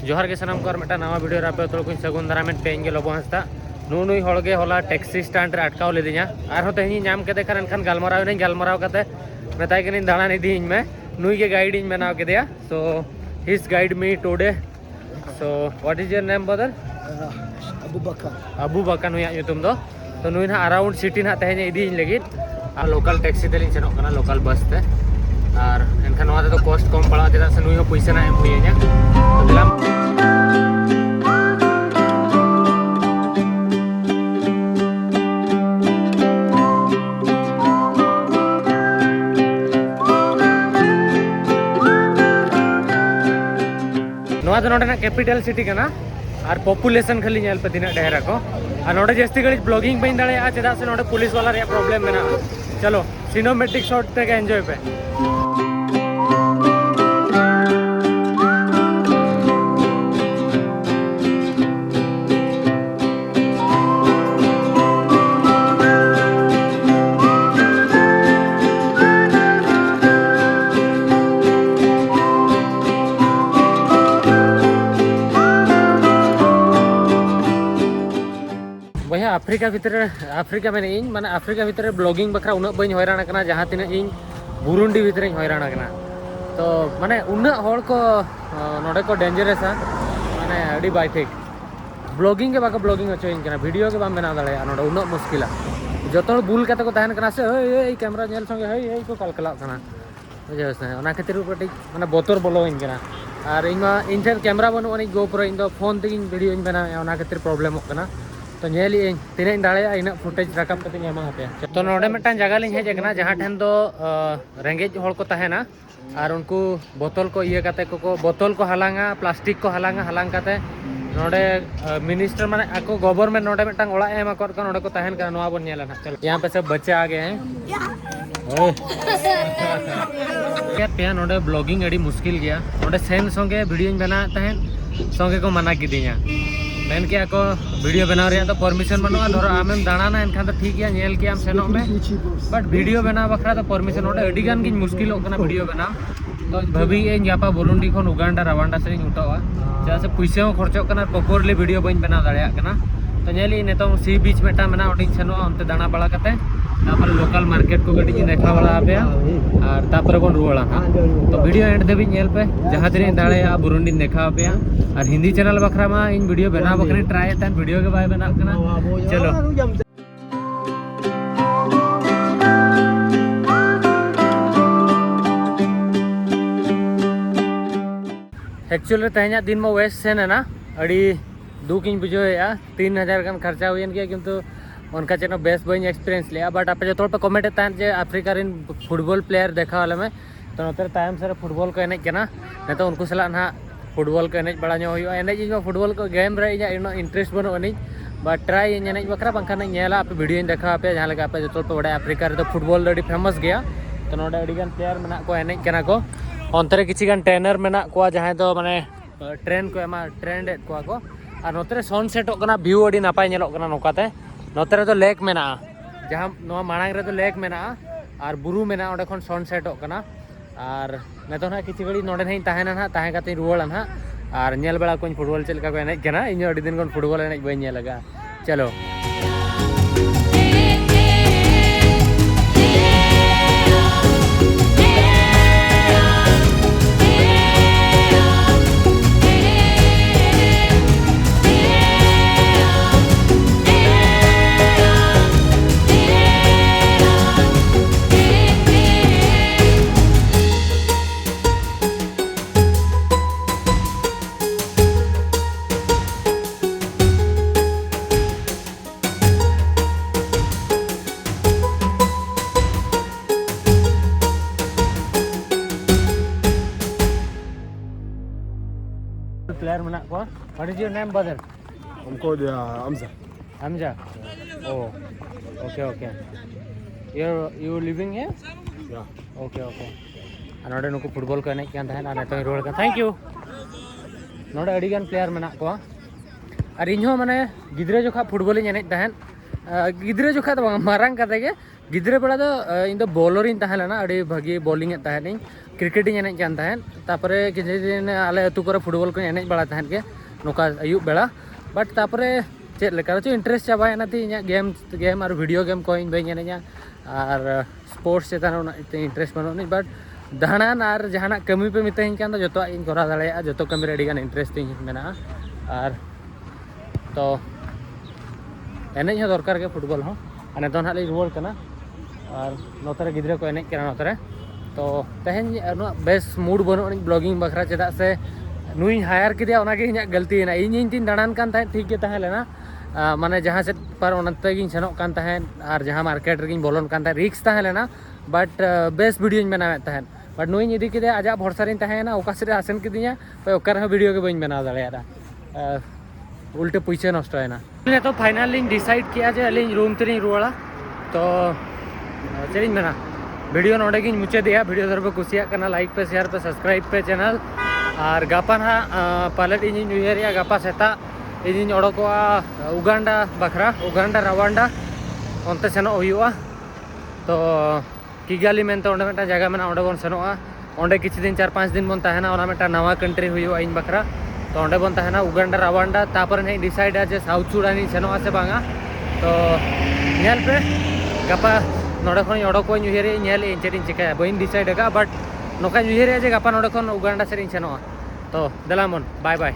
जोहार के सामान को मिटा नवा वीडियो आप को सगुन दारामें पे लोबो हंसदा नुई हड़े हला टैक्सी स्टैंड रे अटकाव लेदिया और तेज नाम के खान गलमाराव गलमाराव मेताई कनी दाड़ान इदी में नुई के गाइड इन बनाव के so his guide me today so what is your name brother Abu Bakr नुया नुतुम दो तो नुई ना अराउंड सिटी ना तेज इदी लगी और local taxi Teling सेनोग local bus ते और एनखान नवा तो कॉस्ट कम पड़ा चेदा से नुई हो पैसा ना एम हुईया तो दिलाम कैपिटल सिटी का और पॉपुलेशन खाली पे तीना ढेर को और नोडे जस्ती घड़ी ब्लॉगिंग पे दाड़ा चेदा से नोडे पुलिस वाला रे प्रॉब्लम मेना चलो सिनेमैटिक शॉट तक एंजॉय पे भैया आफ्रिका में इन माने आफ्रिका भीतर ब्लॉगिंग बखरा उन बी हैरान जहाँ तीन इन बुरुंडी भीतर हैरान तो माने उन हड़ को नोडे को डेंजरस माने अड़ी बाय ठीक ब्लॉगिंग के बाको ब्लॉगिंग होचोइन वीडियो के बाम बना दाड़ा नोडे उन मुश्किल जो बुल करते को तहन कना से हे कैमरा नेल संगे हे को कलकला बुझे से खातिर माने बोतर बोलोइन और इन ठेन कैमरा बनू गोप्रो इन फोन तेगी वीडियो बना खातिर प्रॉब्लम तो नेल तीना दाड़ा इन फुटेज रकम करते पे तो नोडे मिट्टान जगह लिंग हेजना जहाँ ठेन दो रेंगेज हड़ को तहना और उनको बोतल को इये करते को बोतल को हलांगा प्लास्टिक को हलांगा हलांग करते नोडे मिनिस्टर माने आको गवर्नमेंट नोडे मिट्टान ओड़ा एम आको नोडे को तहन कर नोआ बन नेला चलो यहाँ पे सब बच्चे आ गए हैं क्या पे नोडे ब्लॉगिंग अड़ी मुश्किल गया नोडे सेन संगे वीडियो बना तहन संगे को मना किदिया मेन के को वीडियो बनाव रे तो परमिशन बनवा धरो आमेम दाड़ाना एनखान तो ठीक है नेल के आम सेनो में बट वीडियो बनाव बखरा तो परमिशन ओडे अड़ी गान की मुश्किल वीडियो बनाव तो भाभी जापा बुरुंडी खन उगांडा रवांडा से उठावा चेदा से पैसा खर्चों प्रॉपरली वीडियो बी बनाव दाड़ा तो नेली नितों सी बीच मेटा मेना ओडी सेनो अंते दाणा बड़ा करते तापर लोकल मार्केट को गड्डी देखा बड़ा पे और तापर बन रुआड़ा तो वीडियो एंड देवी नेल पे जहाँ तीन दाड़ा बुरुंडी देखा पे और हिंदी चैनल बखरा मा इन वीडियो बना बखरी ट्राई तन वीडियो के बाय बना चलो एक्चुअली तेहना दिन में वेस्ट से ना अड़ी दुख इन बुझे 3000 गान खर्चा हुई गया किंतु उनका चेनो बेस्ट बी एक्सपीरियंस लिया बट आप जो पे कमेंट जे आफ्रिका रिन फुटबॉल प्लेयर देखा वाले में तो नोते तायम से फुटबॉल को एनेज करना नहीं तो उनको सला ना फुटबॉल को एनेज बड़ा एनेज फुटबॉल को गेम रे इंटरेस्ट बनू अनी बट ट्राई एनेज बखरा बाखान आप वीडियो देखा पे जहाँ लगा पे जो पे बड़ा आफ्रिका रे तो फुटबॉल अड़ी फेमस गया तो नोडे अड़ीगान प्लेयर मेना को एनेज करना को अंतरे किछिगान ट्रेनर मेना को जहाँ तो माने ट्रेन को एमा ट्रेंड एड को और नोते सनसेटों व्यू अड़ी नापाय नौकाते नोते तो लेक मेना जहाँ नवा मांग रे तो लेक मेना और बुरु मेना ओंडे खन सनसेटों और नितो ना किछि घड़ी नोडे नहीं तहना ना तहन काते रुआड़ा ना और नेल बेला को फुटबॉल चलका को एनेज कना इन अड़ी दिन खन फुटबॉल एनेज बई नेलगा चलो प्लेयर मना को what is your name brother हमको Hamza Hamza oh okay okay you living here yeah okay okay नोडे नुकु फुटबॉल को एनेज कान तहन आ नेतो रोड का थैंक यू नोडे अड़ी गान प्लेयर मना को और इन माने गिद्रे जोखा फुटबॉल एनेज तहन गिद्रे जोखा तो मारंग करते गिद्रे बड़ा दो इन दो बॉलर इन तहन लेना अड़ी भागी बॉलिंग तहन क्रिकेट एने कान तहन तापरे किसी दिन आले अतु करे फुटबॉल को एने बड़ा तहन के नोका अयुब बेड़ा बट तापरे चेक लेका चो इंटरेस्ट चाबायना ती इᱧᱟᱹᱜ गेम और वीडियो गेम को इन बई एनेजा और स्पोर्ट्स चेतान इंटरेस्ट बनुनी बट दाहनान और जहाना कमी पे मिताइन कान जो इन करा दाड़ेया जो कमी रे अडिगान इंटरेस्ट इन मेना और तो एने हो दरकार के फुटबॉल हो और नितों ना रुआड़ कना और नोतरे गिद्रे को एने कना नोतरे तो तेहन बेस मूड बनु ब्लॉगिंग बखरा चेदा से नुई हायर किदिया ओनागे इᱧᱟᱹᱜ गलती ना इन तीन दाड़ान कान ताहे ठीक गे ताहे लेना माने जहाँ से पर ओनते गिन सेनोक कान ताहे और जहाँ मार्केट रेगिन बोलन कान ताहे रिक्स ताहे लेना बट बेस वीडियो बनावे ताहे बट नुई इदी किदे आजा भरसा रिन ताहे ना ओका से आसन किदिया पे ओकर वीडियो के बइन बना दाड़ेया उल्टे पैसे नष्ट है ना तो फाइनली डिसाइड किया जे अली रूम तीन रुआड़ा तो चेरी मेना वीडियो नोडे गिन मुचे दिया वीडियो दर पे कुसिया करना लाइक पे शेयर पे सब्सक्राइब पे चैनल और गापा ना पालेट इन उयहरिया गापा सेता इन ओडोकोआ उगांडा बखरा उगांडा रवांडा ओनते सेनो हुआ तो किगाली मेनते ओंडे मेटा जगह मेना ओंडे बोन सेनोआ ओंडे किछि दिन 4-5 दिन बोन ताहेना ओना मेटा नवा कंट्री हुआ इन बखरा तो ओंडे बोन ताहेना उगांडा रवांडा तापर ने डिसाइड जे साउथ सुडान सेनोआ से बांगा तो नेल पे गापा नोडे खन ओडोको उयहरे नेल इन चेरिन चिकाया बइन डिसाइड का बट नोका उयहरे जे गापा नोडे खन उगांडा सेरिन सेनोआ तो देलामन बाय बाय